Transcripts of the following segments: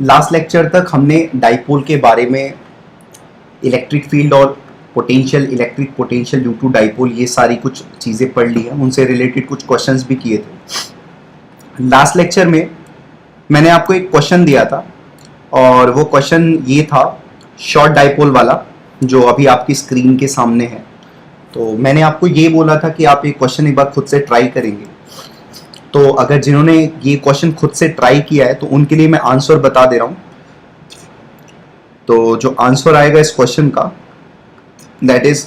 Last lecture तक हमने dipole के बारे में इलेक्ट्रिक फील्ड और potential, electric potential due to dipole, ये सारी कुछ चीज़ें पढ़ ली हैं, उनसे रिलेटेड कुछ क्वेश्चंस भी किए थे। लास्ट लेक्चर में मैंने आपको एक क्वेश्चन दिया था और वो क्वेश्चन ये था शॉर्ट डाइपोल वाला, जो अभी आपकी स्क्रीन के सामने है। तो मैंने आपको ये बोला था कि आप ये क्वेश्चन एक बार खुद से ट्राई करेंगे। तो अगर जिन्होंने ये क्वेश्चन खुद से ट्राई किया है तो उनके लिए मैं आंसर बता दे रहा हूँ। तो जो आंसर आएगा इस क्वेश्चन का, that is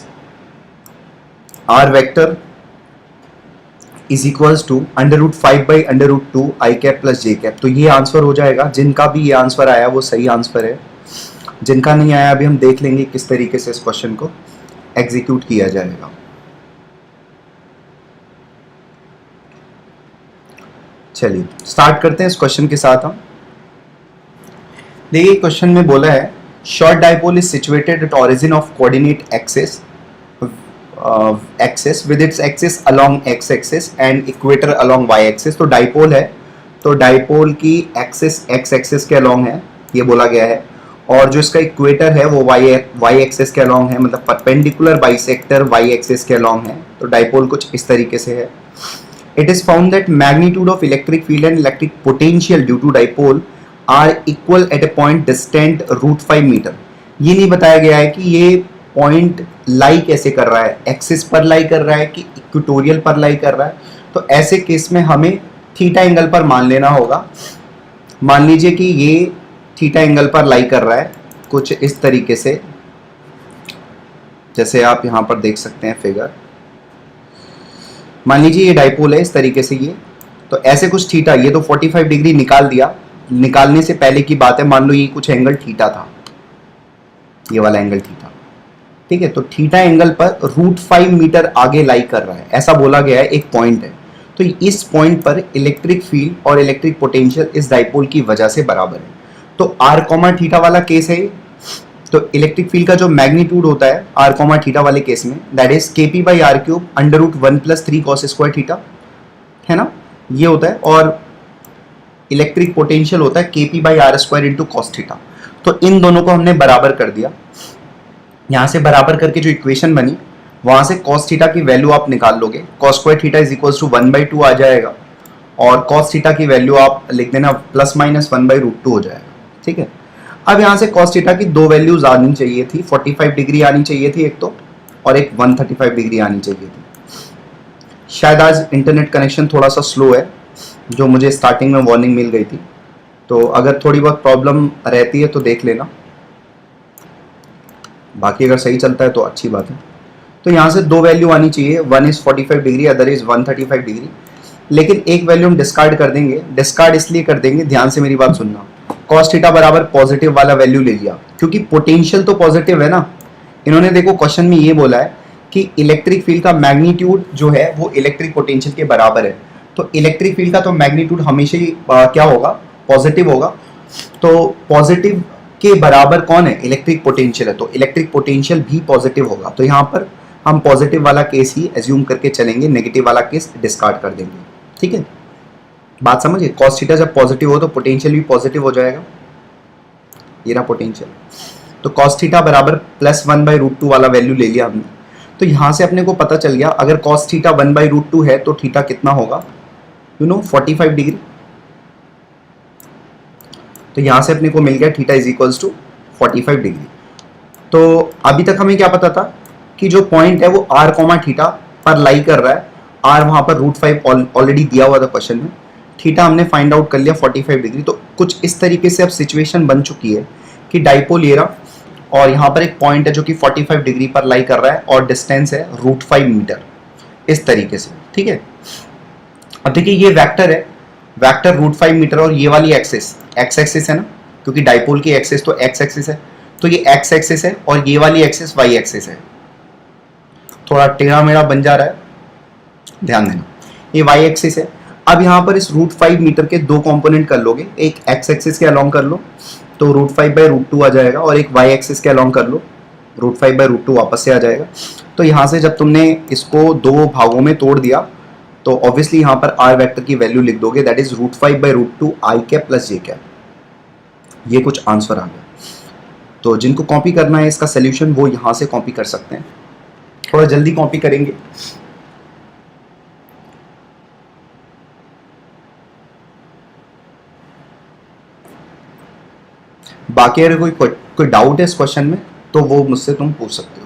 R vector is equals to √5/√2 I cap plus J cap. तो ये आंसर हो जाएगा। जिनका भी ये आंसर आया वो सही आंसर है, जिनका नहीं आया अभी हम देख लेंगे किस तरीके से इस क्वेश्चन को एग्जीक्यूट किया जाएगा। चलिए स्टार्ट करते हैं इस क्वेश्चन के साथ। हम देखिए क्वेश्चन में बोला है short dipole is situated at origin of coordinate axis with its axis along x axis and equator along y axis। तो डाइपोल है, तो डाइपोल की एक्सिस x एक्सिस के along है, ये बोला गया है। और जो इसका इक्वेटर है वो y एक्सिस के along है, मतलब परपेंडिकुलर बाइसेक्टर y एक्सिस के along है। तो डाइपोल कुछ इस तरीके से है। It is found that magnitude of electric field and electric potential due to dipole are equal at a point distant √5 metre. ये नहीं बताया गया है कि ये पॉइंट लाई कैसे कर रहा है, एक्सिस पर लाई कर रहा है कि इक्वेटोरियल पर लाई कर रहा है। तो ऐसे केस में हमें थीटा एंगल पर मान लेना होगा। मान लीजिए कि ये थीटा एंगल पर लाई कर रहा है कुछ इस तरीके से, जैसे आप यहाँ पर देख सकते हैं फिगर। मान लीजिए ये डाइपोल है इस तरीके से ये, तो ऐसे कुछ थीटा, ये तो 45 डिग्री निकाल दिया। निकालने से पहले की बात है, मान लो ये कुछ एंगल थीटा था, ये वाला एंगल थीटा, ठीक है। तो थीटा एंगल पर √5 मीटर आगे लाई कर रहा है, ऐसा बोला गया है, एक पॉइंट है। तो इस पॉइंट पर इलेक्ट्रिक फील्ड और इलेक्ट्रिक पोटेंशियल इस डाइपोल की वजह से बराबर है। तो r, थीटा वाला केस है। तो इलेक्ट्रिक फील्ड का जो मैग्नीट्यूड होता है r, थीटा वाले केस में, that is kp/r³ √1 + 3 cos² theta, है ना, ये होता है। और इलेक्ट्रिक पोटेंशियल होता है kp/r² × cos थीटा। तो इन दोनों को हमने बराबर कर दिया। यहाँ से बराबर करके जो इक्वेशन बनी, वहाँ से cos थीटा की वैल्यू आप निकाल लोगे। cos² theta is equals to 1/2 आ जाएगा, और cos थीटा की वैल्यू आप लिख देना ±1/√2 हो जाएगा, ठीक है। अब यहाँ से cos थीटा की दो वैल्यूज आनी चाहिए थी, 45 डिग्री आनी चाहिए थी एक तो, और एक 135 डिग्री आनी चाहिए थी। शायद आज इंटरनेट कनेक्शन थोड़ा सा स्लो है, जो मुझे स्टार्टिंग में वार्निंग मिल गई थी। तो अगर थोड़ी बहुत प्रॉब्लम रहती है तो देख लेना, बाकी अगर सही चलता है तो अच्छी बात है। तो यहाँ से दो वैल्यू आनी चाहिए, one is 45 degree, other is 135 degree. लेकिन एक वैल्यू हम डिस्कार्ड कर देंगे। डिस्कार्ड इसलिए कर देंगे, ध्यान से मेरी बात सुनना, cos थीटा बराबर पॉजिटिव वाला वैल्यू ले लिया, क्योंकि पोटेंशियल तो पॉजिटिव है ना। इन्होंने देखो क्वेश्चन में ये बोला है कि इलेक्ट्रिक फील्ड का मैग्नीट्यूड जो है वो इलेक्ट्रिक पोटेंशियल के बराबर है। तो इलेक्ट्रिक फील्ड का तो मैग्नीट्यूड हमेशा ही क्या होगा, पॉजिटिव होगा। तो पॉजिटिव के बराबर कौन है, इलेक्ट्रिक पोटेंशियल है, तो इलेक्ट्रिक पोटेंशियल भी पॉजिटिव होगा। तो यहाँ पर हम पॉजिटिव वाला केस ही एज्यूम करके चलेंगे, नेगेटिव वाला केस डिस्कार्ड कर देंगे, ठीक है। बात समझिए, cos थीटा जब पॉजिटिव हो तो पोटेंशियल भी पॉजिटिव हो जाएगा। ये रहा पोटेंशियल। तो cos थीटा बराबर +1/√2 वाला वैल्यू ले लिया हमने। तो यहाँ से अपने को पता चल गया, अगर cos थीटा 1/√2 है तो थीटा कितना होगा, 45 डिग्री। तो यहाँ से अपने को मिल गया theta is equals to 45 degree. तो अभी तक हमें क्या पता था कि जो पॉइंट है वो r, थीटा पर लाई कर रहा है। r वहाँ पर √5 ऑलरेडी दिया हुआ था क्वेश्चन में, थीटा हमने फाइंड आउट कर लिया 45 डिग्री। तो कुछ इस तरीके से अब सिचुएशन बन चुकी है कि डाइपोल ये रहा, और यहाँ पर एक पॉइंट है जो कि 45 डिग्री पर लाई कर रहा है, और डिस्टेंस है √5 मीटर, इस तरीके से, ठीक है। अब देखिए ये वेक्टर है, वेक्टर √5 मीटर, और ये वाली एक्सिस x एक्सिस है ना, क्योंकि डाइपोल की एक्सिस तो x एक्सिस है। तो ये x एक्सिस है और ये वाली एक्सिस y एक्सिस है। थोड़ा टेढ़ा मेढ़ा बन जा रहा है, ध्यान देना, ये y एक्सिस है। अब यहाँ पर इस √5 मीटर के दो कंपोनेंट कर लोगे, एक x एक्सिस के अलोंग कर लो तो √5/√2 आ जाएगा, और एक y एक्सिस के अलोंग कर लो, √5/√2 वापस से आ जाएगा। तो यहाँ से जब तुमने इसको दो भागों में तोड़ दिया तो ऑब्वियसली यहाँ पर r वेक्टर की वैल्यू लिख दोगे, that is √5/√2 i cap plus j cap. ये कुछ आंसर आ गया। तो जिनको कॉपी करना है इसका सोल्यूशन वो यहाँ से कॉपी कर सकते हैं, थोड़ा जल्दी कॉपी करेंगे। बाकी अगर कोई डाउट है इस क्वेश्चन में तो वो मुझसे तुम पूछ सकते हो।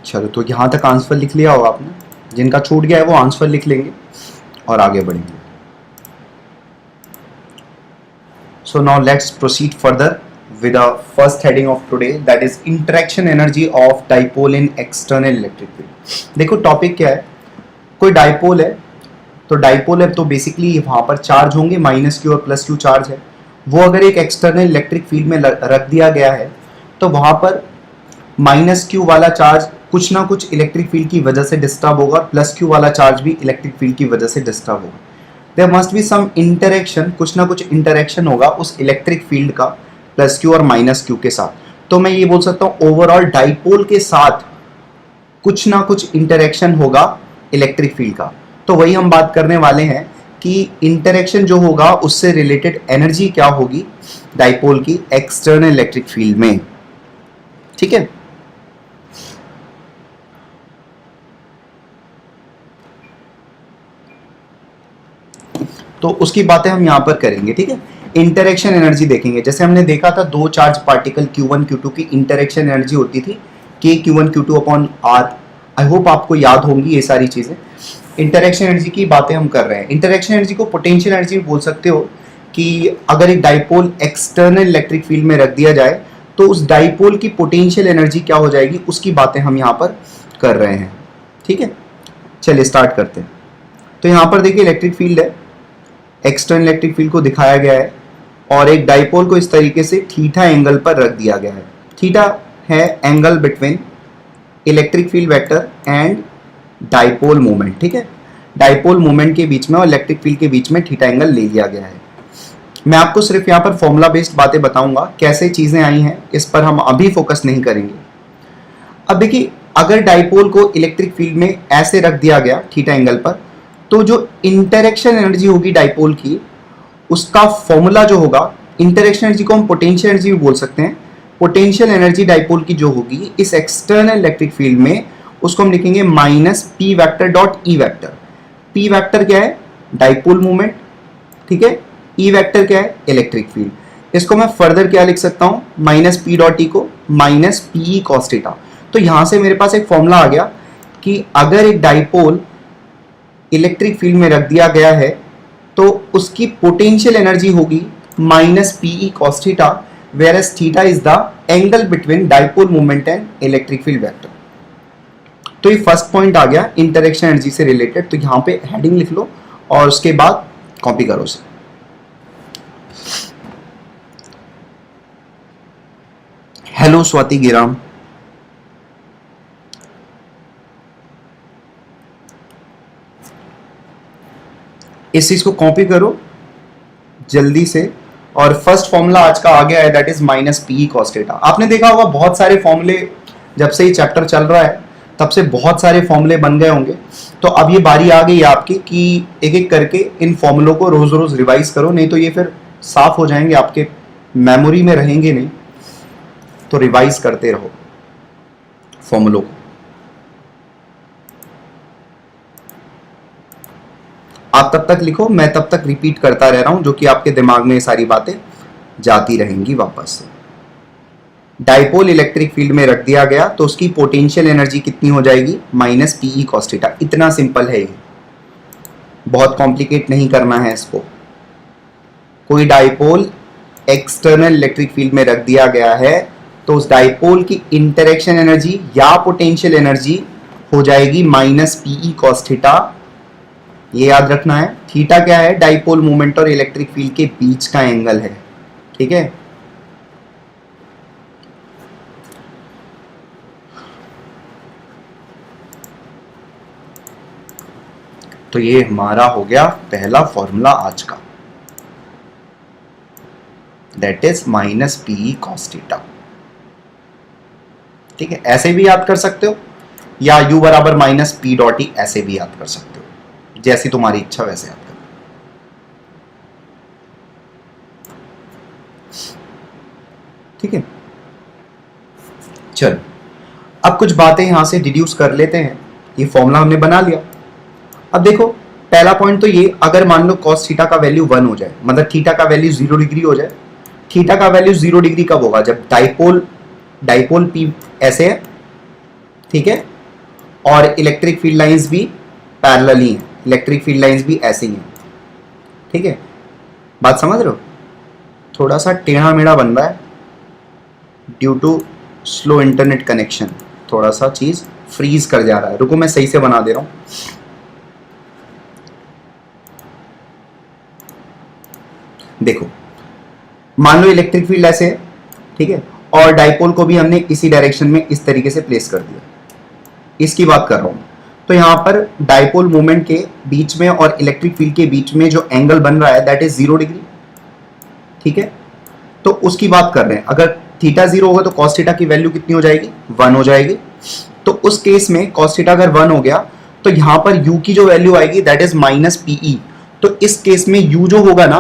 चलो तो यहाँ तक आंसर लिख लिया होगा आपने, जिनका छूट गया है वो आंसर लिख लेंगे और आगे बढ़ेंगे। So now let's proceed further with the first heading of today, that is interaction energy of dipole in external electric field। देखो टॉपिक क्या है, कोई डाइपोल है, तो डाइपोल है तो बेसिकली वहां पर चार्ज होंगे, माइनस क्यू और प्लस क्यू चार्ज है। वो अगर एक एक्सटर्नल इलेक्ट्रिक फील्ड में रख दिया गया है तो वहां पर माइनस क्यू वाला चार्ज कुछ ना कुछ इलेक्ट्रिक फील्ड की वजह से डिस्टर्ब होगा, प्लस क्यू वाला चार्ज भी इलेक्ट्रिक फील्ड की वजह से डिस्टर्ब होगा। There must be some interaction, कुछ ना कुछ इंटरेक्शन होगा उस इलेक्ट्रिक फील्ड का प्लस क्यू और माइनस क्यू के साथ। तो मैं ये बोल सकता हूँ ओवरऑल डाइपोल के साथ कुछ ना कुछ इंटरेक्शन होगा इलेक्ट्रिक फील्ड का। तो वही हम बात करने वाले हैं कि इंटरेक्शन जो होगा उससे रिलेटेड एनर्जी क्या होगी डाइपोल की एक्सटर्नल इलेक्ट्रिक फील्ड में। ठीक है, तो उसकी बातें हम यहां पर करेंगे। ठीक है, इंटरेक्शन एनर्जी देखेंगे। जैसे हमने देखा था दो चार्ज पार्टिकल Q1 Q2 की इंटरेक्शन एनर्जी होती थी K Q1 Q2 upon R। I hope आपको याद होंगी ये सारी चीजें। इंटरेक्शन एनर्जी की बातें हम कर रहे हैं। इंटरेक्शन एनर्जी को पोटेंशियल एनर्जी भी बोल सकते हो कि अगर एक डाइपोल एक्सटर्नल इलेक्ट्रिक फील्ड में रख दिया जाए तो उस डाइपोल की पोटेंशियल एनर्जी क्या हो जाएगी, उसकी बातें हम यहाँ पर कर रहे हैं। ठीक है, चलिए स्टार्ट करते हैं। तो यहाँ पर देखिए इलेक्ट्रिक फील्ड है, एक्सटर्नल इलेक्ट्रिक फील्ड को दिखाया गया है और एक डाइपोल को इस तरीके से थीटा एंगल पर रख दिया गया है। थीटा है angle between electric field vector and dipole moment. ठीक है, डाइपोल मोमेंट के बीच में और इलेक्ट्रिक फील्ड के बीच में थीटा एंगल ले लिया गया है। मैं आपको सिर्फ यहाँ पर फॉर्मूला बेस्ड बातें बताऊंगा, कैसे चीजें आई हैं इस पर हम अभी फोकस नहीं करेंगे। अब देखिए अगर डाइपोल को इलेक्ट्रिक फील्ड में ऐसे रख दिया गया थीटा एंगल पर, तो जो इंटरेक्शन एनर्जी होगी डाइपोल की उसका फॉर्मूला जो होगा, इंटरेक्शन एनर्जी को हम पोटेंशियल एनर्जी भी बोल सकते हैं। पोटेंशियल एनर्जी डाइपोल की जो होगी इस एक्सटर्नल इलेक्ट्रिक फील्ड में, उसको हम लिखेंगे minus P vector dot E vector. P vector क्या है, डाइपोल मूवमेंट। ठीक है, ई वैक्टर क्या है, इलेक्ट्रिक फील्ड। इसको मैं फर्दर क्या लिख सकता हूं, माइनस पी डॉट ई को माइनस पी कॉस थीटा। तो यहां से मेरे पास एक फॉर्मूला आ गया कि अगर एक डाइपोल इलेक्ट्रिक फील्ड में रख दिया गया है तो उसकी पोटेंशियल एनर्जी होगी minus PE cos theta, whereas theta is the angle between dipole movement and electric field vector. तो ये फर्स्ट पॉइंट आ गया इंटरेक्शन एनर्जी से रिलेटेड। तो यहां पे हेडिंग लिख लो और उसके बाद कॉपी करो उसे। हेलो स्वाति गिराम, इस चीज को कॉपी करो जल्दी से। और फर्स्ट फॉर्मूला आज का आ गया है, that is minus PE cos theta. आपने देखा होगा बहुत सारे फॉर्मूले, जब से ये चैप्टर चल रहा है तब से बहुत सारे फॉर्मूले बन गए होंगे। तो अब ये बारी आ गई आपकी कि एक एक करके इन फॉर्मूलों को रोज रोज रिवाइज करो, नहीं तो ये फिर साफ हो जाएंगे, आपके मेमोरी में रहेंगे नहीं। तो रिवाइज करते रहो फॉर्मूलों को। आप तब तक लिखो, मैं तब तक रिपीट करता रह रहा हूं, जो कि आपके दिमाग में ये सारी बातें जाती रहेंगी वापस से। डाइपोल इलेक्ट्रिक फील्ड में रख दिया गया तो उसकी पोटेंशियल एनर्जी कितनी हो जाएगी, माइनस पीई कॉस थीटा। इतना सिंपल है ये, बहुत कॉम्प्लिकेट नहीं करना है इसको। कोई डाइपोल एक्सटर्नल इलेक्ट्रिक फील्ड में रख दिया गया है तो उस डाइपोल की इंटरेक्शन एनर्जी या पोटेंशियल एनर्जी हो जाएगी माइनस पीई कॉस थीटा। ये याद रखना है। थीटा क्या है, डाइपोल मोमेंट और इलेक्ट्रिक फील्ड के बीच का एंगल है, ठीक है। तो ये हमारा हो गया पहला फॉर्मूला आज का, that is minus PE cos theta, ठीक है। ऐसे भी याद कर सकते हो या u बराबर माइनस पी डॉट ई, ऐसे भी याद कर सकते हो, जैसी तुम्हारी इच्छा वैसे याद करो, ठीक है। चलो अब कुछ बातें यहां से डिड्यूस कर लेते हैं। ये फॉर्मूला हमने बना लिया। अब देखो पहला पॉइंट तो ये, अगर मान लो cos थीटा का वैल्यू 1 हो जाए, मतलब थीटा का वैल्यू 0 डिग्री हो जाए। थीटा का वैल्यू 0 डिग्री कब होगा, जब डाइपोल पी ऐसे है, ठीक है, और इलेक्ट्रिक फील्ड लाइंस भी पैरेलल ही हैं, इलेक्ट्रिक फील्ड लाइंस भी ऐसे ही हैं, ठीक है। बात समझ रहे हो, थोड़ा सा टेढ़ा मेढ़ा बन रहा है due to slow internet connection, थोड़ा सा चीज फ्रीज कर जा रहा है। रुको मैं सही से बना दे रहा हूं। देखो मान लो इलेक्ट्रिक फील्ड ऐसे है, ठीक है, और डाइपोल को भी हमने इसी डायरेक्शन में इस तरीके से प्लेस कर दिया। इसकी बात कर रहा हूं। तो यहां पर डाइपोल मोमेंट के बीच में और इलेक्ट्रिक फील्ड के बीच में जो एंगल बन रहा है दैट इज 0 डिग्री, ठीक है। तो उसकी बात कर रहे हैं। अगर थीटा 0 होगा तो cos थीटा की वैल्यू कितनी हो जाएगी, 1 हो जाएगी। तो उस केस में cos थीटा अगर 1 हो गया तो यहां पर u की जो वैल्यू आएगी दैट इज माइनस पीई। तो इस केस में u जो होगा ना,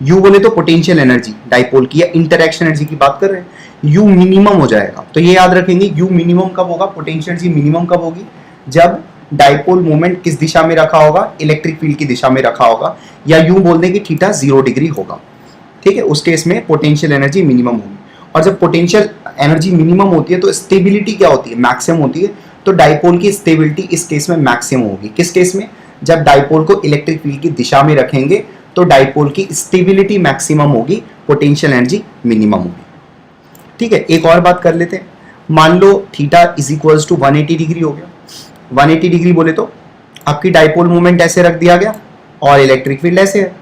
u बोले तो पोटेंशियल एनर्जी डाइपोल की या इंटरैक्शन एनर्जी की बात कर रहे हैं, u मिनिमम हो जाएगा। तो ये याद रखेंगे, u मिनिमम कब होगा, पोटेंशियल एनर्जी मिनिमम कब होगी, जब डाइपोल मोमेंट किस दिशा में रखा होगा, इलेक्ट्रिक फील्ड की दिशा में रखा होगा, या यूं बोल दें कि थीटा 0 डिग्री होगा, ठीक है। उस केस में पोटेंशियल एनर्जी मिनिमम होगी। और जब पोटेंशियल एनर्जी मिनिमम होती है तो स्टेबिलिटी क्या होती है, मैक्सिमम होती है। तो डाइपोल की स्टेबिलिटी इस केस में मैक्सिमम होगी। किस केस में, जब डाइपोल को इलेक्ट्रिक फील्ड की दिशा में रखेंगे तो डाइपोल की स्टेबिलिटी मैक्सिमम होगी, पोटेंशियल एनर्जी मिनिमम होगी, ठीक है। एक और बात कर लेते हैं। मान लो theta is equals to 180 degree हो गया। 180 डिग्री बोले तो आपकी डाइपोल मूवमेंट ऐसे रख दिया गया और इलेक्ट्रिक फील्ड ऐसे है,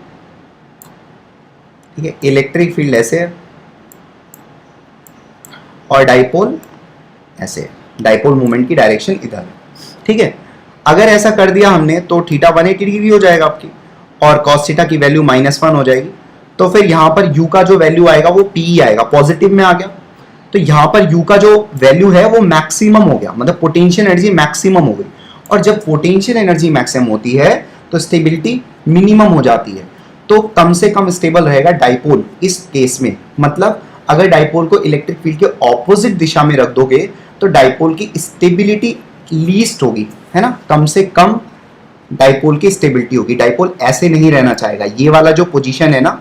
ठीक है। इलेक्ट्रिक फील्ड ऐसे है और डाइपोल ऐसे है, डाइपोल मूवमेंट की डायरेक्शन इधर है, ठीक है। अगर ऐसा कर दिया हमने तो थीटा 180 डिग्री हो जाएगा आपकी, और cos थीटा की वैल्यू -1 हो जाएगी। तो फिर यहां पर u का जो वैल्यू आएगा वो p आएगा, पॉजिटिव में आ गया। तो यहां पर u का जो वैल्यू है वो मैक्सिमम हो गया, मतलब पोटेंशियल एनर्जी मैक्सिमम हो गई। और जब पोटेंशियल एनर्जी मैक्सिमम होती है तो स्टेबिलिटी मिनिमम हो जाती है। तो कम से कम स्टेबल रहेगा डाइपोल इस केस में। मतलब अगर डाइपोल को इलेक्ट्रिक फील्ड के ऑपोजिट दिशा में रख दोगे तो डाइपोल की स्टेबिलिटी लीस्ट होगी, है ना, कम से कम डाइपोल की स्टेबिलिटी होगी। डाइपोल ऐसे नहीं रहना चाहेगा। ये वाला जो पोजीशन है ना,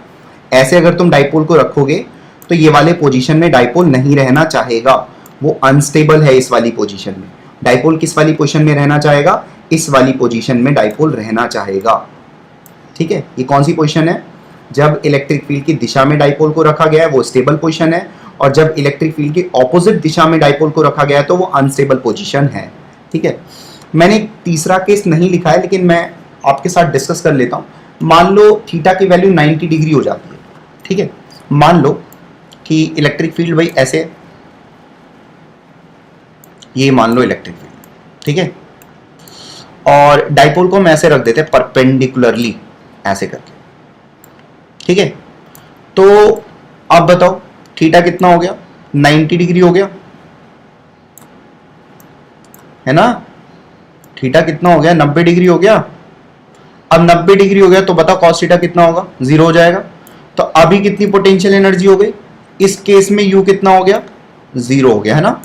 ऐसे अगर तुम डाइपोल को रखोगे तो ये वाले पोजीशन में डाइपोल नहीं रहना चाहेगा, वो अनस्टेबल है इस वाली पोजीशन में। डाइपोल किस वाली पोजीशन में रहना चाहेगा, इस वाली पोजीशन में डाइपोल रहना चाहेगा, ठीक है। ये कौन सी पोजीशन है, जब इलेक्ट्रिक फील्ड की दिशा में डाइपोल को रखा गया है वो स्टेबल पोजीशन है, और जब इलेक्ट्रिक फील्ड की ऑपोजिट दिशा में डाइपोल को रखा गया है तो वो अनस्टेबल पोजीशन है, ठीक है। मैंने तीसरा केस नहीं लिखा है लेकिन मैं आपके साथ डिस्कस कर लेता हूं। मान लो थीटा की वैल्यू 90 डिग्री हो जाती है, ठीक है। मान लो कि इलेक्ट्रिक फील्ड भाई ऐसे, ये मान लो इलेक्ट्रिक फील्ड, ठीक है, और डाइपोल को हम ऐसे रख देते हैं परपेंडिकुलरली, ऐसे करके, ठीक है। तो अब बताओ थीटा कितना हो गया, 90 डिग्री हो गया, है ना। थीटा कितना हो गया, 90 डिग्री हो गया। अब 90 डिग्री हो गया तो बताओ कॉस थीटा कितना होगा, 0 हो जाएगा। तो अभी कितनी पोटेंशियल एनर्जी हो गई, इस केस में यू कितना हो गया, 0 हो गया, है ना।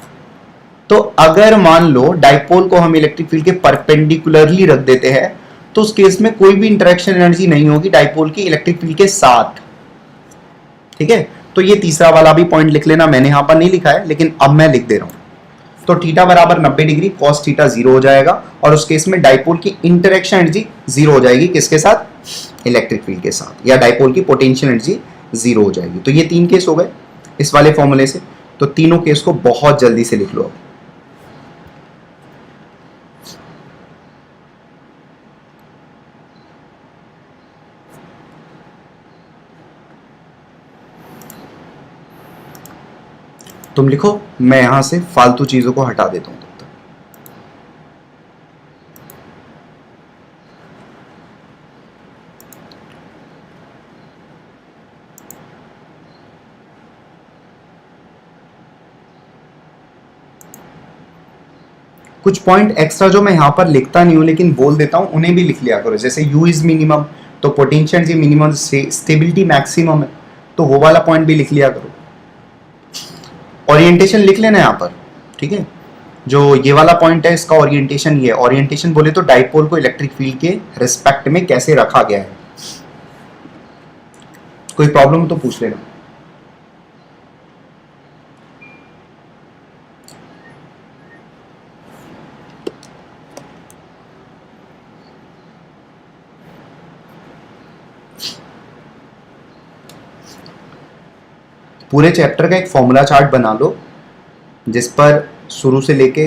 तो अगर मान लो डाइपोल को हम इलेक्ट्रिक फील्ड के परपेंडिकुलरली रख देते हैं तो उस केस में कोई भी इंटरेक्शन एनर्जी नहीं होगी डाइपोल की इलेक्ट्रिक फील्ड के साथ, ठीक है। तो ये तीसरा वाला भी पॉइंट लिख लेना, मैंने यहां पर नहीं लिखा है लेकिन अब मैं लिख दे रहा हूं। तो थीटा बराबर 90 डिग्री, कॉस थीटा 0 हो जाएगा और उस केस में डाइपोल की इंटरेक्शन एनर्जी 0 हो जाएगी, किसके साथ, इलेक्ट्रिक फील्ड के साथ, या डाइपोल की पोटेंशियल एनर्जी 0 हो जाएगी। तो ये 3 केस हो गए इस वाले फॉर्मूले से। तो तीनों केस को बहुत जल्दी से लिख लो। तुम लिखो, मैं यहां से फालतू चीजों को हटा देता हूं तब तक। कुछ पॉइंट एक्स्ट्रा जो मैं यहां पर लिखता नहीं हूं लेकिन बोल देता हूं, उन्हें भी लिख लिया करो। जैसे यू इज मिनिमम तो पोटेंशियल एनर्जी मिनिमम से स्टेबिलिटी मैक्सिमम है, तो वो वाला पॉइंट भी लिख लिया करो। ओरिएंटेशन लिख लेना यहां पर, ठीक है। जो ये वाला पॉइंट है इसका ओरिएंटेशन ये है। ओरिएंटेशन बोले तो डाइपोल को इलेक्ट्रिक फील्ड के रिस्पेक्ट में कैसे रखा गया है। कोई प्रॉब्लम तो पूछ लेना। पूरे चैप्टर का एक फॉर्मूला चार्ट बना लो जिस पर शुरू से लेके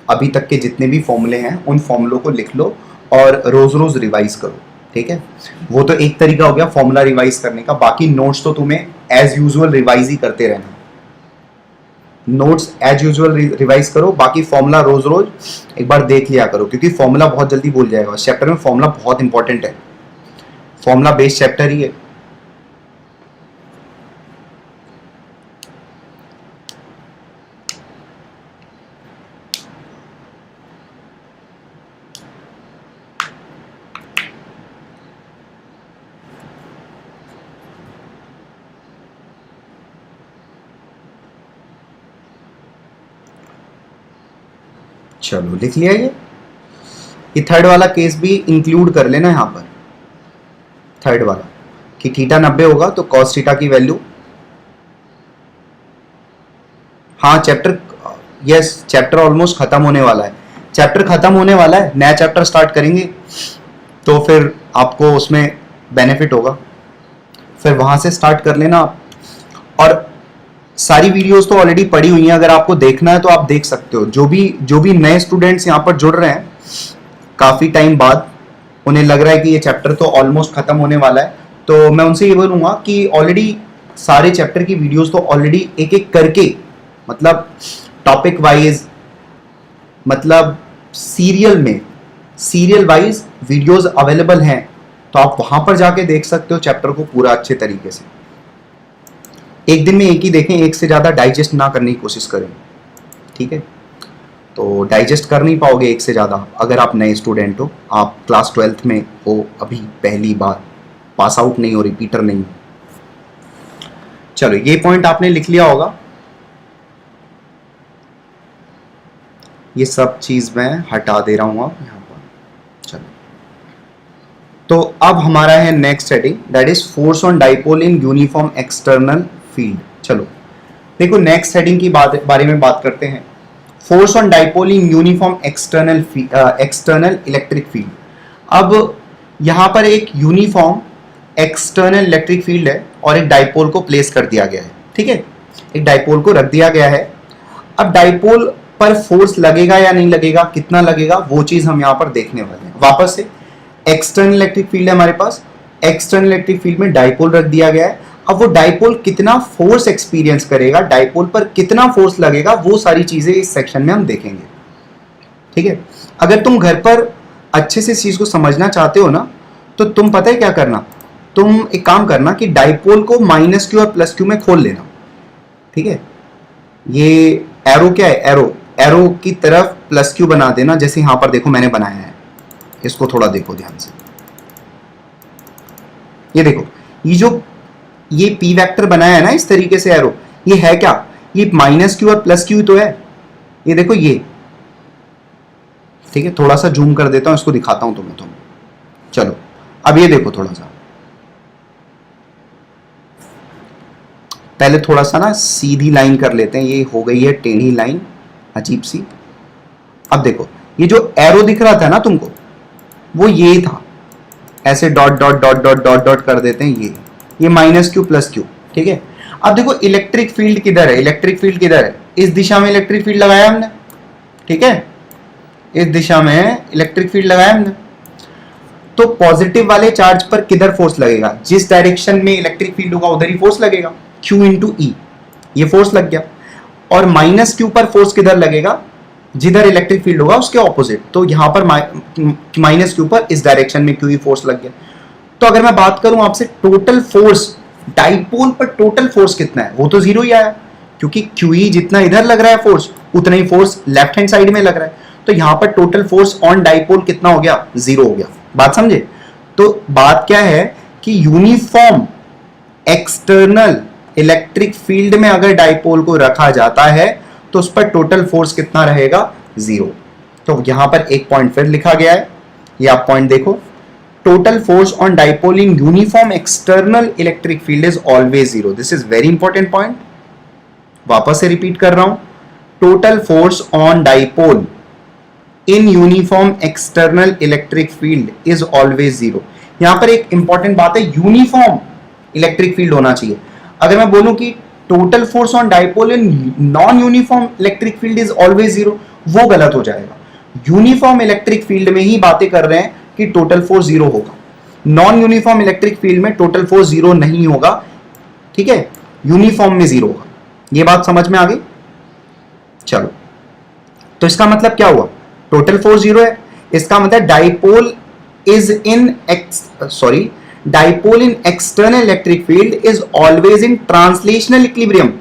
अभी तक के जितने भी फॉर्मूले हैं उन फॉर्मूलों को लिख लो और रोज रोज रिवाइज करो, ठीक है। वो तो एक तरीका हो गया फॉर्मूला रिवाइज करने का, बाकी नोट्स तो तुम्हें एज यूजुअल रिवाइज ही करते रहना। नोट्स एज यूजुअल रिवाइज करो, बाकी फॉर्मूला रोज रोज एक बार देख लिया करो क्योंकि फॉर्मूला बहुत जल्दी भूल जाएगा। इस चैप्टर में फॉर्मूला बहुत इंपॉर्टेंट है, फॉर्मूला बेस्ड चैप्टर ही है। चलो लिख लिया ये थर्ड वाला केस भी इंक्लूड कर लेना यहां पर, थर्ड वाला कि थीटा 90 होगा तो कॉस थीटा की वैल्यू, हाँ चैप्टर, यस चैप्टर ऑलमोस्ट खत्म होने वाला है। चैप्टर खत्म होने वाला है, नया चैप्टर स्टार्ट करेंगे तो फिर आपको उसमें बेनिफिट होगा, फिर वहां से स्टार्ट कर लेना आप। और सारी वीडियोस तो ऑलरेडी पड़ी हुई हैं, अगर आपको देखना है तो आप देख सकते हो। जो भी नए स्टूडेंट्स यहाँ पर जुड़ रहे हैं काफ़ी टाइम बाद, उन्हें लग रहा है कि ये चैप्टर तो ऑलमोस्ट खत्म होने वाला है, तो मैं उनसे ये बोलूँगा कि ऑलरेडी सारे चैप्टर की वीडियोस तो ऑलरेडी एक एक करके, मतलब टॉपिक वाइज, मतलब सीरियल वाइज वीडियोस अवेलेबल हैं, तो आप वहाँ पर जाके देख सकते हो चैप्टर को पूरा अच्छे तरीके से। एक दिन में एक ही देखें, एक से ज़्यादा डाइजेस्ट ना करने की कोशिश करें, ठीक है। तो डाइजेस्ट कर नहीं पाओगे एक से ज़्यादा अगर आप नए स्टूडेंट हो, आप क्लास 12th में हो, अभी पहली बार पास आउट नहीं हो, रिपीटर नहीं। चलो ये पॉइंट आपने लिख लिया होगा, ये सब चीज़ मैं हटा दे रहा हूँ अब यहाँ पर। चलो तो अब हमारा है next heading, that is force on dipole in uniform external field. चलो देखो नेक्स्ट हेडिंग की बारे में बात करते हैं, force on dipole in uniform external electric field. अब यहाँ पर एक यूनिफॉर्म एक्सटर्नल इलेक्ट्रिक फील्ड है और एक डाइपोल को प्लेस कर दिया गया है, ठीक है। एक डाइपोल को रख दिया गया है। अब डाइपोल पर फोर्स लगेगा या नहीं लगेगा, कितना लगेगा, वो चीज हम यहाँ पर देखने वाले हैं। वापस से एक्सटर्नल इलेक्ट्रिक फील्ड है हमारे पास, एक्सटर्नल इलेक्ट्रिक फील्ड में डाइपोल रख दिया गया है। अब वो डाइपोल कितना फोर्स एक्सपीरियंस करेगा, डाइपोल पर कितना फोर्स लगेगा, वो सारी चीजें इस सेक्शन में हम देखेंगे, ठीक है। अगर तुम घर पर अच्छे से इस चीज को समझना चाहते हो ना, तो तुम पता है क्या करना, तुम एक काम करना कि डाइपोल को माइनस क्यू और प्लस क्यू में खोल लेना, ठीक है। ये एरो क्या है, एरो, एरो की तरफ प्लस क्यू बना देना, जैसे यहां पर देखो मैंने बनाया है, इसको थोड़ा देखो ध्यान से। ये देखो, ये जो ये पी वेक्टर बनाया है ना इस तरीके से एरो, ये है क्या, ये माइनस क्यू और प्लस क्यू तो है। ये देखो ये, ठीक है, थोड़ा सा जूम कर देता हूं, इसको दिखाता हूं तुम्हें। चलो अब ये देखो थोड़ा सा, पहले थोड़ा सा ना सीधी लाइन कर लेते हैं, ये हो गई है टेढ़ी लाइन अजीब सी। अब देखो ये जो एरो दिख रहा था ना तुमको, वो ये था, ऐसे dot dot dot dot dot dot कर देते हैं, ये माइनस क्यू प्लस क्यू, ठीक है। अब देखो इलेक्ट्रिक फील्ड किधर है, इलेक्ट्रिक फील्ड किधर है, इस दिशा में इलेक्ट्रिक फील्ड लगाया हमने, ठीक है, इस दिशा में इलेक्ट्रिक फील्ड लगाया हमने। तो पॉजिटिव वाले चार्ज पर किधर फोर्स लगेगा, जिस डायरेक्शन में इलेक्ट्रिक फील्ड होगा उधर ही फोर्स लगेगा, Q इंटू ई, ये फोर्स लग गया। और माइनस क्यू पर फोर्स किधर लगेगा, जिधर इलेक्ट्रिक फील्ड होगा उसके ऑपोजिट, तो यहां पर माइनस क्यू पर इस डायरेक्शन में क्यू ई फोर्स लग गया। तो अगर मैं बात करूं आपसे टोटल फोर्स, डाइपोल पर टोटल फोर्स कितना है, वो तो जीरो ही आया, क्योंकि क्यू ई जितना इधर लग रहा है फोर्स, उतना ही फोर्स लेफ्ट हैंड साइड में लग रहा है। तो यहां पर टोटल फोर्स ऑन डाइपोल कितना हो गया, जीरो हो गया। बात समझे। तो बात क्या है कि यूनिफॉर्म एक्सटर्नल इलेक्ट्रिक फील्ड में अगर डाइपोल को रखा जाता है तो उस पर टोटल फोर्स कितना रहेगा, जीरो। तो यहां पर एक पॉइंट फिर लिखा गया है, ये आप पॉइंट देखो, total force on dipole in uniform external electric field is always zero. This is very important point, वापस से रिपीट कर रहा हूं, total force on dipole in uniform external electric field is always zero. यहां पर एक important बात है, यूनिफॉर्म इलेक्ट्रिक फील्ड होना चाहिए। अगर मैं बोलूं कि total force on dipole in non uniform electric field is always zero, वो गलत हो जाएगा। यूनिफॉर्म इलेक्ट्रिक फील्ड में ही बातें कर रहे हैं कि टोटल फोर्स जीरो होगा, नॉन यूनिफॉर्म इलेक्ट्रिक फील्ड में टोटल फोर्स जीरो नहीं होगा, ठीक है, यूनिफॉर्म में जीरो होगा। ये बात समझ में आ गई। चलो, तो इसका मतलब क्या हुआ, टोटल फोर्स जीरो है, इसका मतलब dipole is in dipole in external electric field is always in translational equilibrium.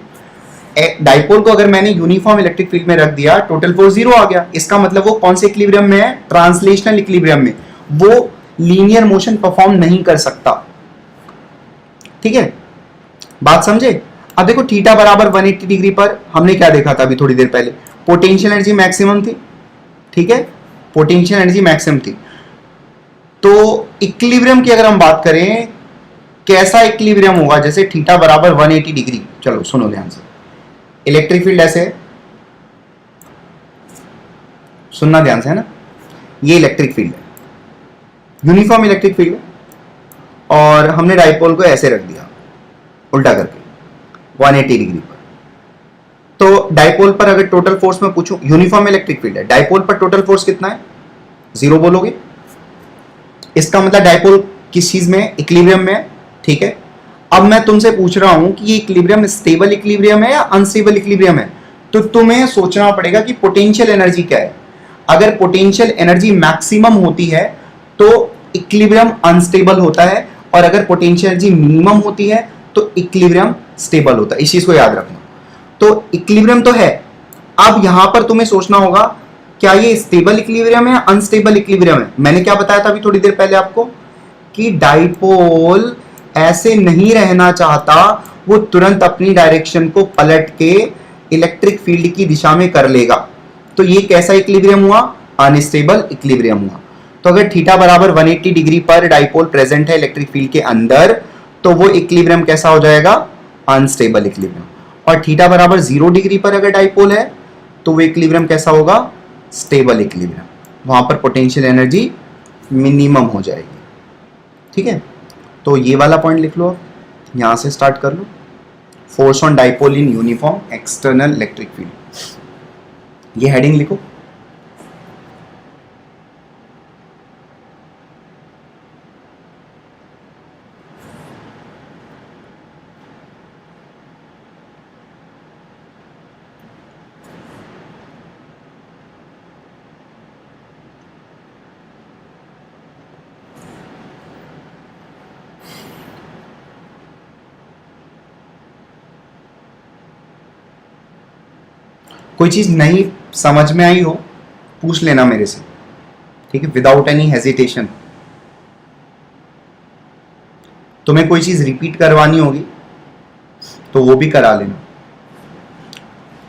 Dipole को अगर मैंने यूनिफॉर्म इलेक्ट्रिक फील्ड में रख दिया, टोटल फोर्स जीरो आ गया, इसका मतलब वो कौन से इक्विलिब्रियम में है, ट्रांसलेशनल इक्विलिब्रियम में, वो लीनियर मोशन परफॉर्म नहीं कर सकता, ठीक है, बात समझे। अब देखो थीटा बराबर 180 डिग्री पर हमने क्या देखा था अभी थोड़ी देर पहले, पोटेंशियल एनर्जी मैक्सिमम थी, ठीक है, पोटेंशियल एनर्जी मैक्सिमम थी। तो इक्विलिब्रियम की अगर हम बात करें, कैसा इक्विलिब्रियम होगा, जैसे थीटा बराबर 180 डिग्री, चलो सुनो ध्यान से, इलेक्ट्रिक फील्ड ऐसे है, सुनना ध्यान से है ना, ये इलेक्ट्रिक फील्ड है, यूनिफॉर्म इलेक्ट्रिक फील्ड है, और हमने डाइपोल को ऐसे रख दिया उल्टा करके 180 डिग्री पर। तो डाइपोल पर अगर टोटल फोर्स में पूछूं, यूनिफॉर्म इलेक्ट्रिक फील्ड है, डाइपोल पर टोटल फोर्स कितना है, जीरो बोलोगे, इसका मतलब डाइपोल किस चीज में, इक्विलिब्रियम में, ठीक है। अब मैं तुमसे पूछ रहा हूं कि ये इक्विलिब्रियम स्टेबल इक्विलिब्रियम है या अनस्टेबल इक्विलिब्रियम है, तो तुम्हें सोचना पड़ेगा कि पोटेंशियल एनर्जी क्या है। अगर पोटेंशियल एनर्जी मैक्सिमम होती है तो इक्विलिब्रियम अनस्टेबल होता है, और अगर पोटेंशियल एनर्जी मिनिमम होती है तो इक्विलिब्रियम स्टेबल होता है, इस चीज को याद रखना। तो इक्विलिब्रियम तो है, अब यहां पर तुम्हें सोचना होगा क्या ये स्टेबल इक्विलिब्रियम है या अनस्टेबल इक्विलिब्रियम है। मैंने क्या बताया था अभी थोड़ी देर पहले आपको कि डाइपोल ऐसे नहीं रहना चाहता, वो तुरंत अपनी डायरेक्शन को पलट के इलेक्ट्रिक फील्ड की दिशा में कर लेगा। तो ये कैसा इक्विलिब्रियम हुआ, अनस्टेबल इक्विलिब्रियम हुआ। तो अगर थीटा बराबर 180 डिग्री पर डाइपोल प्रेजेंट है इलेक्ट्रिक फील्ड के अंदर, तो वो इक्विलिब्रियम कैसा हो जाएगा, अनस्टेबल इक्विलिब्रियम। और थीटा बराबर 0 डिग्री पर अगर डाइपोल है तो वो इक्विलिब्रियम कैसा होगा, स्टेबल इक्विलिब्रियम, वहां पर पोटेंशियल एनर्जी मिनिमम हो जाएगी, ठीक है। तो ये वाला पॉइंट लिख लो, यहां से स्टार्ट कर लो, force on dipole in uniform external electric field, ये हेडिंग लिखो। कोई चीज नहीं समझ में आई हो पूछ लेना मेरे से, ठीक है, विदाउट एनी हेजिटेशन। तुम्हें कोई चीज रिपीट करवानी होगी तो वो भी करा लेना,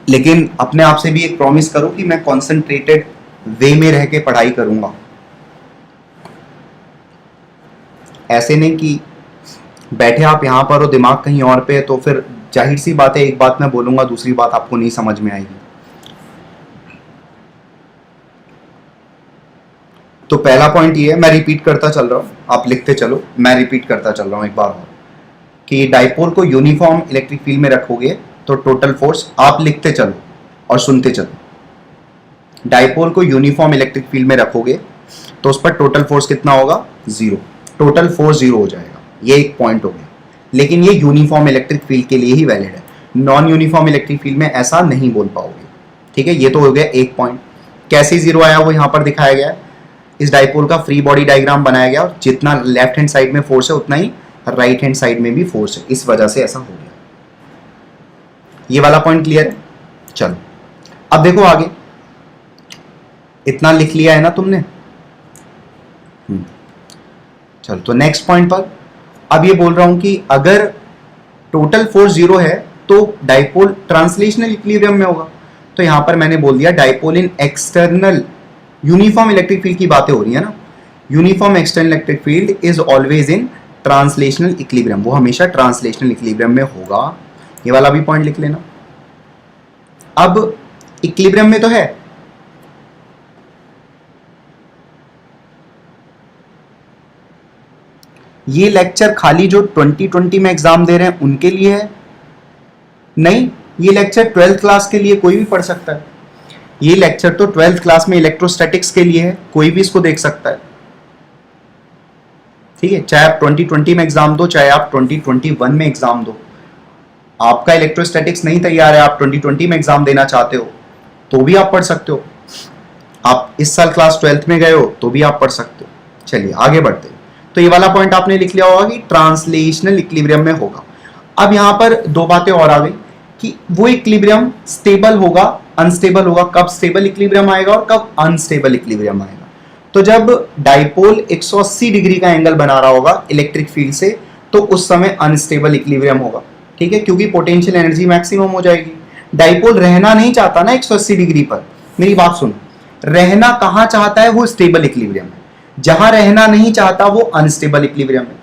लेकिन अपने आप से भी एक प्रॉमिस करो कि मैं कॉन्सेंट्रेटेड वे में रह के पढ़ाई करूंगा। ऐसे नहीं कि बैठे आप यहां पर और दिमाग कहीं और पे है, तो फिर जाहिर सी बात है एक बात मैं बोलूंगा दूसरी बात आपको नहीं समझ में आएगी। तो पहला पॉइंट ये है, मैं रिपीट करता चल रहा हूं, आप लिखते चलो, मैं रिपीट करता चल रहा हूं एक बार और, कि डाइपोल को यूनिफॉर्म इलेक्ट्रिक फील्ड में रखोगे तो टोटल फोर्स, आप लिखते चलो और सुनते चलो, डाइपोल को यूनिफॉर्म इलेक्ट्रिक फील्ड में रखोगे तो उस पर टोटल फोर्स कितना होगा? 0। टोटल फोर्स 0 हो जाएगा, ये एक पॉइंट हो गया। लेकिन ये यूनिफॉर्म इलेक्ट्रिक फील्ड के लिए ही वैलिड है, नॉन यूनिफॉर्म इलेक्ट्रिक फील्ड में ऐसा नहीं बोल पाओगे, ठीक है। ये तो हो गया एक पॉइंट। कैसे 0 आया वो यहां पर दिखाया गया है, इस डाइपोल का फ्री बॉडी डायग्राम बनाया गया और जितना लेफ्ट हैंड साइड में फोर्स है उतना ही राइट हैंड साइड में भी फोर्स है, इस वजह से ऐसा हो गया। ये वाला पॉइंट क्लियर है? चलो अब देखो आगे, इतना लिख लिया है ना तुमने, चलो तो नेक्स्ट पॉइंट पर अब ये बोल रहा हूं कि अगर टोटल फोर्स 0 है तो डाइपोल ट्रांसलेशनल इक्विलिब्रियम में होगा। तो यहां पर मैंने बोल दिया डाइपोल इन एक्सटर्नल, यूनिफॉर्म इलेक्ट्रिक फील्ड की बातें हो रही है ना, uniform external electric field is always in translational equilibrium, वो हमेशा ट्रांसलेशनल इक्विलिब्रियम में होगा। ये वाला भी पॉइंट लिख लेना। अब इक्विलिब्रियम में तो है, ये लेक्चर खाली जो 2020 में एग्जाम दे रहे हैं उनके लिए है? नहीं, ये लेक्चर 12th क्लास के लिए कोई भी पढ़ सकता है। ये लेक्चर तो 12th क्लास में इलेक्ट्रोस्टैटिक्स के लिए है, कोई भी इसको देख सकता है, ठीक है। चाहे आप 2020 में एग्जाम दो, चाहे आप 2021 में एग्जाम दो, आपका इलेक्ट्रोस्टैटिक्स नहीं तैयार है, आप 2020 में एग्जाम देना चाहते हो तो भी आप पढ़ सकते हो, आप इस साल क्लास 12th में गए हो तो भी आप पढ़ सकते हो। चलिए आगे बढ़ते हैं। तो ये वाला पॉइंट आपने लिख लिया होगा कि ट्रांसलेशनल इक्विलिब्रियम में होगा। अब यहां पर दो बातें और आ गई कि वो इक्विलिब्रियम स्टेबल होगा, अनस्टेबल होगा। कब स्टेबल इक्विलिब्रियम आएगा और कब अनस्टेबल इक्विलिब्रियम आएगा? तो जब डाइपोल 180 डिग्री का एंगल बना रहा होगा इलेक्ट्रिक फील्ड से तो उस समय अनस्टेबल इक्विलिब्रियम होगा, ठीक है, क्योंकि पोटेंशियल एनर्जी मैक्सिमम हो जाएगी। डाइपोल रहना नहीं चाहता ना 180 डिग्री पर, मेरी बात सुनो, रहना कहां चाहता है? वो स्टेबल इक्विलिब्रियम है। जहां रहना नहीं चाहता वो अनस्टेबल इक्विलिब्रियम है।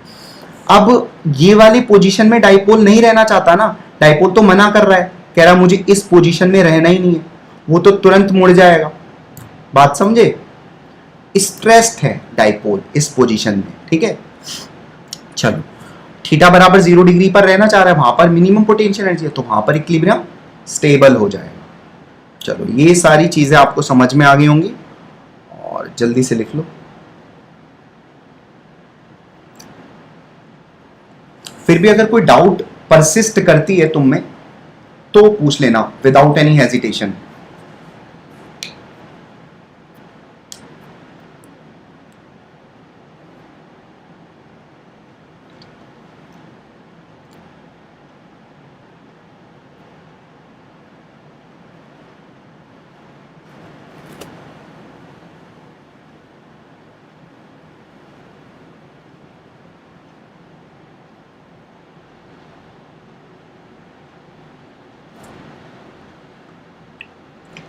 अब ये वाली पोजीशन में डाइपोल नहीं रहना चाहता ना, डाइपोल तो मना कर रहा है, कह रहा मुझे इस पोजीशन में रहना ही नहीं है, वो तो तुरंत मुड़ जाएगा। बात समझे? स्ट्रेस्ड है डाइपोल इस पोजीशन में, ठीक है। चलो थीटा बराबर 0 डिग्री पर रहना चाह रहा है, वहां पर मिनिमम पोटेंशियल एनर्जी है, तो वहां पर इक्विलिब्रियम स्टेबल हो जाएगा। चलो ये सारी चीजें आपको समझ में आ गई होंगी और जल्दी से लिख लो। फिर भी अगर कोई डाउट परसिस्ट करती है तुम में तो पूछ लेना विदाउट एनी हेजिटेशन।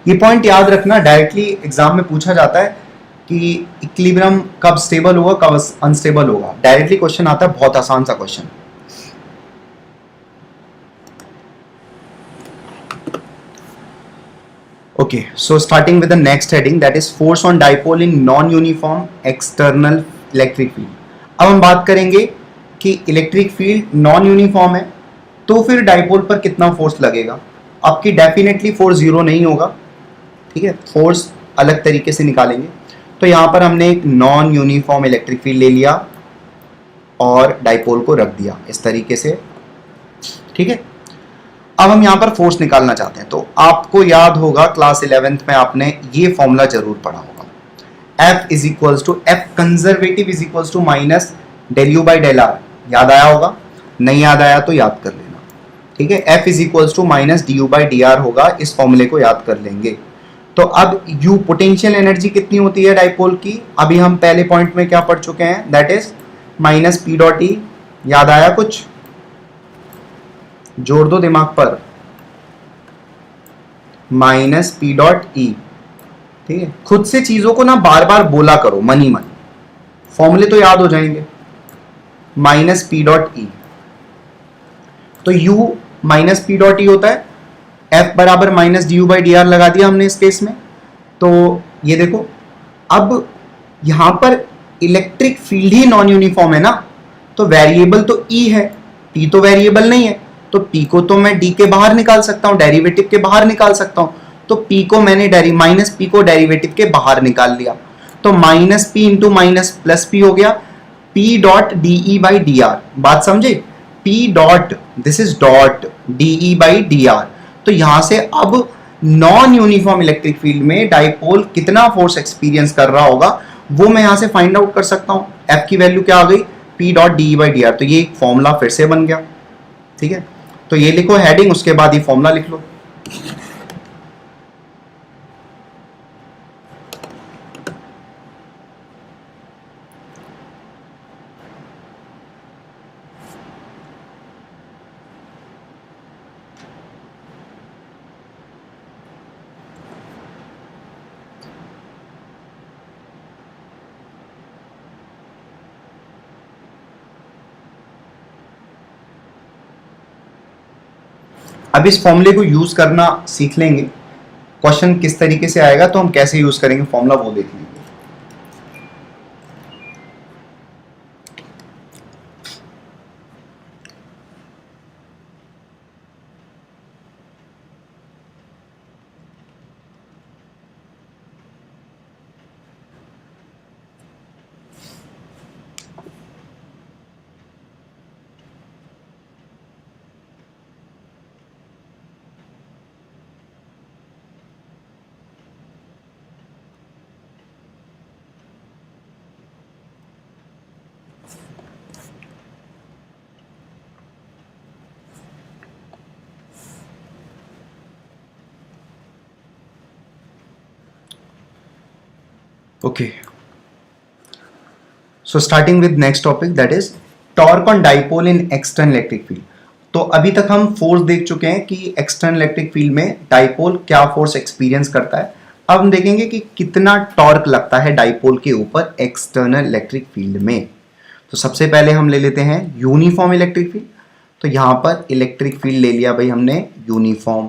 ये पॉइंट याद रखना, डायरेक्टली एग्जाम में पूछा जाता है कि इक्विलिब्रियम कब स्टेबल होगा कब अनस्टेबल होगा, डायरेक्टली क्वेश्चन आता है, बहुत आसान सा question. Okay, so starting with the next heading that is force on dipole in non uniform external electric field. अब हम बात करेंगे कि इलेक्ट्रिक फील्ड नॉन यूनिफॉर्म है तो फिर डाइपोल पर कितना फोर्स लगेगा। आपकी डेफिनेटली फोर्स 0 नहीं होगा, ठीक है, फोर्स अलग तरीके से निकालेंगे। तो यहां पर हमने एक नॉन यूनिफॉर्म इलेक्ट्रिक फील्ड ले लिया और डाइपोल को रख दिया इस तरीके से, ठीक है। अब हम यहां पर फोर्स निकालना चाहते हैं, तो आपको याद होगा क्लास 11th में आपने ये फॉर्मूला जरूर पढ़ा होगा, F is equals to F conservative is equals to minus del U by del R। याद आया होगा? नहीं याद आया तो याद कर लेना, ठीक है, F is equals to minus D U by D R होगा, इस फॉर्मूले को याद कर लेंगे। तो अब U पोटेंशियल एनर्जी कितनी होती है डाइपोल की, अभी हम पहले पॉइंट में क्या पढ़ चुके हैं, that is minus P dot E. याद आया कुछ, जोड़ दो दिमाग पर, माइनस पी डॉट ई। ठीक है, खुद से चीजों को ना बार बार बोला करो मन ही मन, फॉर्मूले तो याद हो जाएंगे। माइनस पी डॉट ई, तो U minus P dot E होता है, F बराबर minus D U by D are लगा दिया हमने इस केस में। तो ये देखो, अब यहां पर इलेक्ट्रिक फील्ड ही नॉन यूनिफॉर्म है ना, तो वेरिएबल तो E है, P तो वेरिएबल नहीं है, तो P को तो मैं D के बाहर निकाल सकता हूं, डेरिवेटिव के बाहर निकाल सकता हूं। तो P को मैंने माइनस P को डेरिवेटिव के बाहर निकाल लिया, तो minus P into minus plus P हो गया, P dot D E by D are. बात समझे, P dot, this is dot D E by D are. तो यहां से अब नॉन यूनिफॉर्म इलेक्ट्रिक फील्ड में डाइपोल कितना फोर्स एक्सपीरियंस कर रहा होगा वो मैं यहां से फाइंड आउट कर सकता हूं। F की वैल्यू क्या आ गई, P dot D E by D are. तो ये एक फॉर्मूला फिर से बन गया। ठीक है, तो ये लिखो हेडिंग, उसके बाद ये फॉर्मूला लिख लो। अब इस फॉर्मूले को यूज करना सीख लेंगे, क्वेश्चन किस तरीके से आएगा तो हम कैसे यूज करेंगे फॉर्मूला वो देख लेंगे। Okay, so starting with next topic, that is torque on dipole in external electric field। तो अभी तक हम फोर्स देख चुके हैं कि एक्सटर्नल इलेक्ट्रिक फील्ड में डाइपोल क्या फोर्स एक्सपीरियंस करता है। अब हम देखेंगे कि कितना टॉर्क लगता है डाइपोल के ऊपर एक्सटर्नल इलेक्ट्रिक फील्ड में। तो सबसे पहले हम ले लेते हैं यूनिफॉर्म इलेक्ट्रिक फील्ड। तो यहां पर इलेक्ट्रिक फील्ड ले लिया भाई हमने यूनिफॉर्म।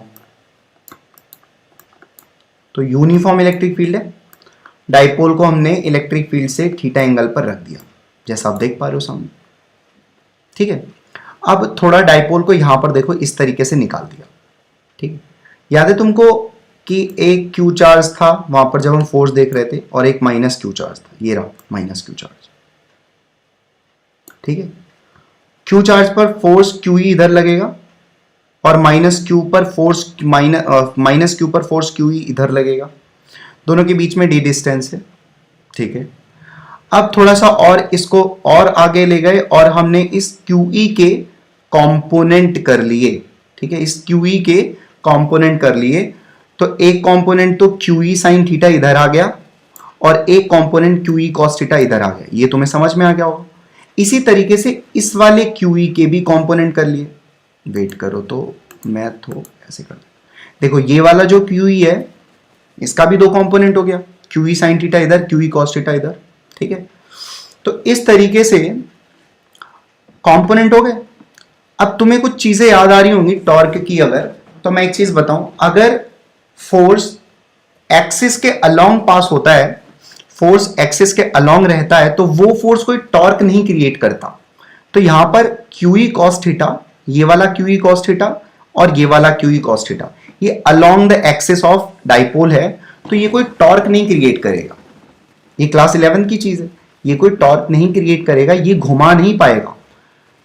तो यूनिफॉर्म इलेक्ट्रिक फील्ड है, डाइपोल को हमने इलेक्ट्रिक फील्ड से थीटा एंगल पर रख दिया, जैसा आप देख पा रहे हो सामने। ठीक है, अब थोड़ा डाइपोल को यहां पर देखो इस तरीके से निकाल दिया। ठीक है, याद है तुमको कि एक क्यू चार्ज था वहां पर जब हम फोर्स देख रहे थे, और एक माइनस क्यू चार्ज था, ये रहा माइनस क्यू चार्ज। ठीक है, क्यू चार्ज पर फोर्स क्यू ई इधर लगेगा, और माइनस क्यू पर फोर्स माइनस क्यू पर फोर्स क्यू ई इधर लगेगा। दोनों के बीच में डी डिस्टेंस है। ठीक है, अब थोड़ा सा और इसको और आगे ले गए और हमने इस QE के कंपोनेंट कर लिए। ठीक है, इस QE के कंपोनेंट कर लिए, तो एक कंपोनेंट तो QE साइन थीटा इधर आ गया, और एक कंपोनेंट QE कॉस थीटा इधर आ गया। ये तुम्हें समझ में आ गया होगा। इसी तरीके से इस वाले QE के भी कंपोनेंट कर लिए। वेट करो, तो मैं तो ऐसे कर देखो, ये वाला जो QE है इसका भी दो कंपोनेंट हो गया, QE साइन थीटा इधर, QE कॉस थीटा इधर। ठीक है, तो इस तरीके से कंपोनेंट हो गए। अब तुम्हें कुछ चीजें याद आ रही होंगी टॉर्क की, अगर तो मैं एक चीज बताऊं, अगर फोर्स एक्सिस के अलोंग पास होता है, फोर्स एक्सिस के अलोंग रहता है, तो वो फोर्स कोई टॉर्क नहीं क्रिएट करता। तो यहां पर QE cos थीटा, ये वाला QE cos थीटा और ये वाला QE cos थीटा, ये along the axis of dipole है, तो ये कोई टॉर्क नहीं क्रिएट करेगा। ये क्लास 11 की चीज है, ये कोई टॉर्क नहीं क्रिएट करेगा, ये घुमा नहीं पाएगा।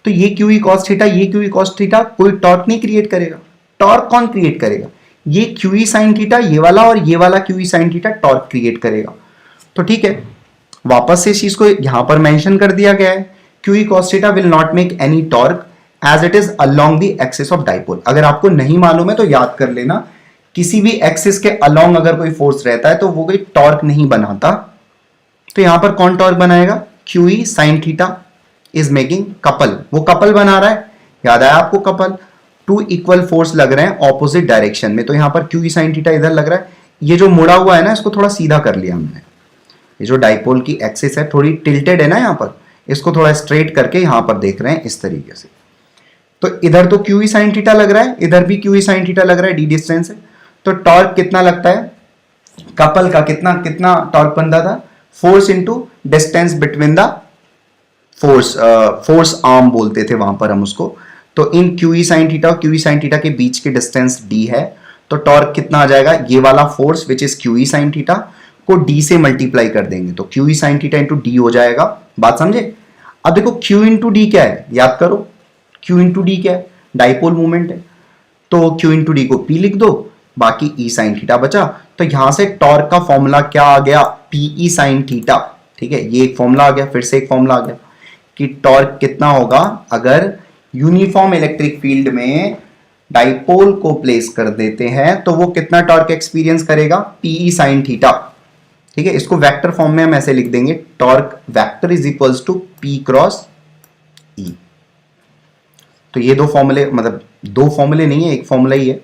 तो ये QE cos थीटा, ये QE cos थीटा कोई टॉर्क नहीं क्रिएट करेगा। टॉर्क कौन क्रिएट करेगा? ये QE sin थीटा, ये वाला और ये वाला QE sin theta torque create करेगा। तो ठीक है, वापस से इस चीज को यहां पर मेंशन कर दिया गया है, QE cos theta will not make any torque as it is along the axis of dipole. अगर आपको नहीं मालूम है तो याद कर लेना, किसी भी एक्सिस के अलोंग अगर कोई फोर्स रहता है तो वो कोई टॉर्क नहीं बनाता। तो यहां पर कौन टॉर्क बनाएगा? QE sin theta is making couple, वो कपल बना रहा है, याद आया आपको कपल, टू इक्वल फोर्स लग रहे हैं ऑपोजिट डायरेक्शन में। तो यहां पर QE sin थीटा इधर लग रहा है, ये जो मुड़ा हुआ है ना इसको थोड़ा सीधा कर लिया हमने। ये जो डाइपोल की एक्सिस है थोड़ी टिल्टेड है ना यहां पर, इसको थोड़ा स्ट्रेट करके यहां पर देख रहे हैं इस तरीके से। तो इधर तो QE sin थीटा लग रहा है, इधर भी QE sin थीटा लग रहा है, d डिस्टेंस है। तो टॉर्क कितना लगता है कपल का? कितना कितना टॉर्क बनता था? Force into distance between the force arm बोलते थे वहां पर हम उसको। तो इन QE sin थीटा और QE sin थीटा के बीच की डिस्टेंस d है, तो टॉर्क कितना आ जाएगा? ये वाला force which is QE sin theta को d से मल्टीप्लाई कर देंगे तो QE sin theta into d हो जाएगा। बात समझे? अब देखो Q इंटू डी क्या है, याद करो Q इंटू डी क्या है? डाइपोल मूवमेंट है, तो Q इंटू डी को P लिख दो, बाकी E sin थीटा बचा। तो यहां से टॉर्क का फॉर्मूला क्या आ गया? PE sin theta. ठीक है, ये एक फॉर्मूला आ गया, फिर से एक फॉर्मूला आ गया कि टॉर्क कितना होगा अगर यूनिफॉर्म इलेक्ट्रिक फील्ड में डाइपोल को प्लेस कर देते हैं तो वो कितना टॉर्क एक्सपीरियंस करेगा? PE sin theta. ठीक है, इसको वेक्टर फॉर्म में हम ऐसे लिख देंगे, torque vector is equals to P cross E। तो ये दो फॉर्मूले, मतलब दो फॉर्मूले नहीं है, एक फॉर्मूला ही है।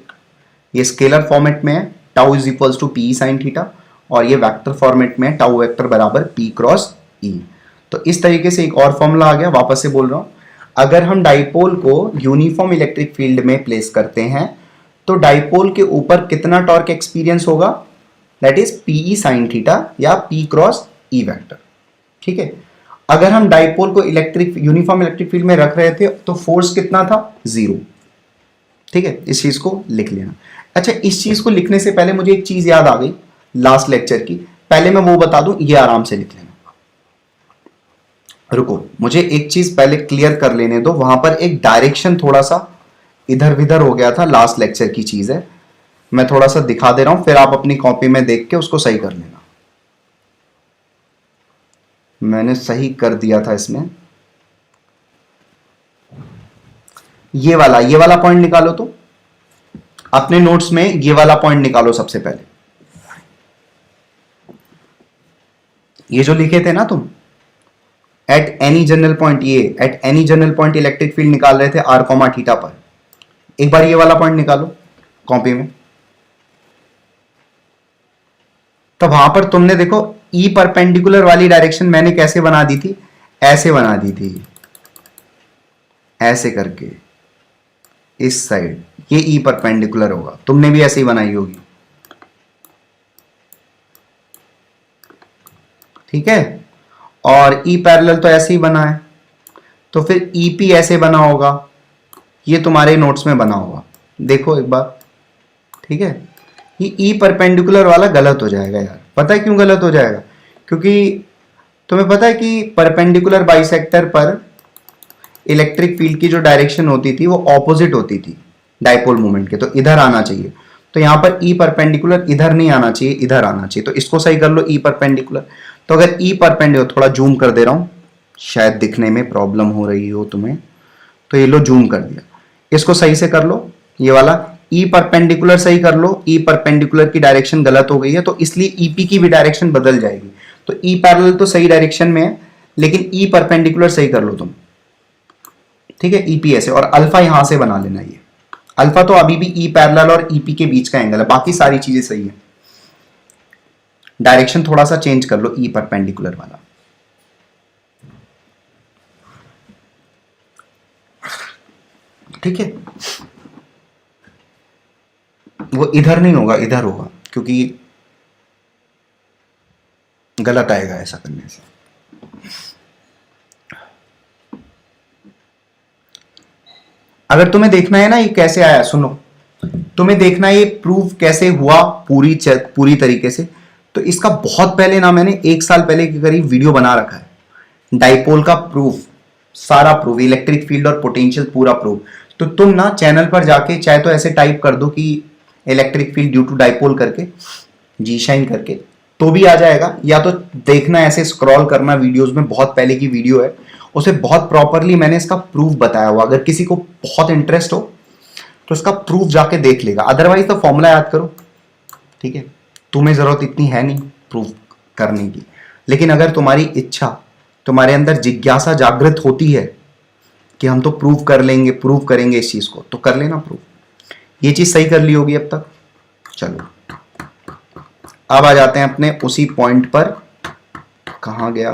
ये स्केलर फॉर्मेट में है, tau is equals to PE sin theta, और ये वेक्टर फॉर्मेट में है, टाउ वेक्टर बराबर P क्रॉस E। तो इस तरीके से एक और फॉर्मूला आ गया। वापस से बोल रहा हूं, अगर हम डाइपोल को यूनिफॉर्म इलेक्ट्रिक फील्ड में प्लेस करते हैं तो डाइपोल के ऊपर कितना टॉर्क एक्सपीरियंस होगा? That is PE sin theta या P क्रॉस E वेक्टर। ठीक है, अगर हम डाइपोल को यूनिफॉर्म इलेक्ट्रिक फील्ड में रख रहे थे तो फोर्स कितना था? 0। ठीक है, इस चीज को लिख लेना। अच्छा, इस चीज को लिखने से पहले मुझे एक चीज याद आ गई लास्ट लेक्चर की, पहले मैं वो बता दूं, ये आराम से लिख लेना। रुको, मुझे एक चीज पहले क्लियर कर लेने दो, वहां पर एक डायरेक्शन थोड़ा सा इधर विधर हो गया था, लास्ट लेक्चर की चीज है, मैं थोड़ा सा दिखा दे रहा हूं, फिर आप अपनी कॉपी में देख के उसको सही कर लेना। मैंने सही कर दिया था इसमें, ये वाला पॉइंट निकालो। तो अपने नोट्स में ये वाला पॉइंट निकालो सबसे पहले। ये जो लिखे थे ना तुम, एट एनी जनरल पॉइंट, ये at any general point electric field निकाल रहे थे r, थीटा पर। एक बार ये वाला पॉइंट निकालो कॉपी में। तो वहां पर तुमने देखो E परपेंडिकुलर वाली डायरेक्शन मैंने कैसे बना दी थी? ऐसे बना दी थी, ऐसे करके इस साइड, ये E परपेंडिकुलर होगा, तुमने भी ऐसे ही बनाई होगी। ठीक है, और E पैरेलल तो ऐसे ही बना है, तो फिर EP ऐसे बना होगा, ये तुम्हारे नोट्स में बना होगा, देखो एक बार। ठीक है, ये E परपेंडिकुलर वाला गलत हो जाएगा यार। पता है क्यों गलत हो जाएगा? क्योंकि तुम्हें पता है कि परपेंडिकुलर बाइसेक्टर पर इलेक्ट्रिक फील्ड की जो डायरेक्शन होती थी वो ऑपोजिट होती थी डाइपोल मोमेंट के, तो इधर आना चाहिए। तो यहां पर E परपेंडिकुलर इधर नहीं आना चाहिए, इधर आना चाहिए। तो इसको सही कर लो, E परपेंडिकुलर। तो अगर E परपेंडिकुलर, थोड़ा जूम कर दे रहा हूं, शायद दिखने में प्रॉब्लम हो रही हो तुम्हें, तो ये लो जूम कर दिया, इसको सही से कर लो। ये वाला E परपेंडिकुलर सही कर लो, E परपेंडिकुलर की डायरेक्शन गलत हो गई है तो इसलिए EP की भी डायरेक्शन बदल जाएगी। तो E पैरेलल तो सही डायरेक्शन में है, लेकिन E परपेंडिकुलर सही कर लो तुम। ठीक है, EP ऐसे, और अल्फा यहां से बना लेना। ये अल्फा तो अभी भी E पैरेलल और EP के बीच का एंगल है, बाकी सारी चीजें सही है। डायरेक्शन थोड़ा सा चेंज कर लो E परपेंडिकुलर वाला। ठीक है, वो इधर नहीं होगा, इधर होगा, क्योंकि गलत आएगा ऐसा करने से। अगर तुम्हें देखना है ना ये कैसे आया, सुनो, तुम्हें देखना है ये प्रूफ कैसे हुआ पूरी तरीके से, तो इसका बहुत पहले ना मैंने 1 साल पहले के करीब वीडियो बना रखा है, डाइपोल का प्रूफ, सारा प्रूफ, इलेक्ट्रिक फील्ड और पोटेंशियल पूरा प्रूफ। तो तुम ना चैनल पर जाके चाहे तो ऐसे टाइप कर दो कि electric field due to dipole करके, जी शाइन करके, तो भी आ जाएगा, या तो देखना ऐसे स्क्रॉल करना वीडियोस में, बहुत पहले की वीडियो है, उसे बहुत प्रॉपरली मैंने इसका प्रूफ बताया हुआ। अगर किसी को बहुत इंटरेस्ट हो तो इसका प्रूफ जाके देख लेगा, अदरवाइज तो फॉर्मूला याद करो, ठीक है। तुम्हें जरूरत इतनी है नहीं प्रूफ करने की, लेकिन अगर तुम्हारी इच्छा, तुम्हारे अंदर जिज्ञासा जागृत होती है कि हम तो प्रूफ कर लेंगे, प्रूफ करेंगे इस चीज को, तो कर लेना प्रूफ। ये चीज सही कर ली होगी अब तक। चलो अब आ जाते हैं अपने उसी पॉइंट पर, कहां गया,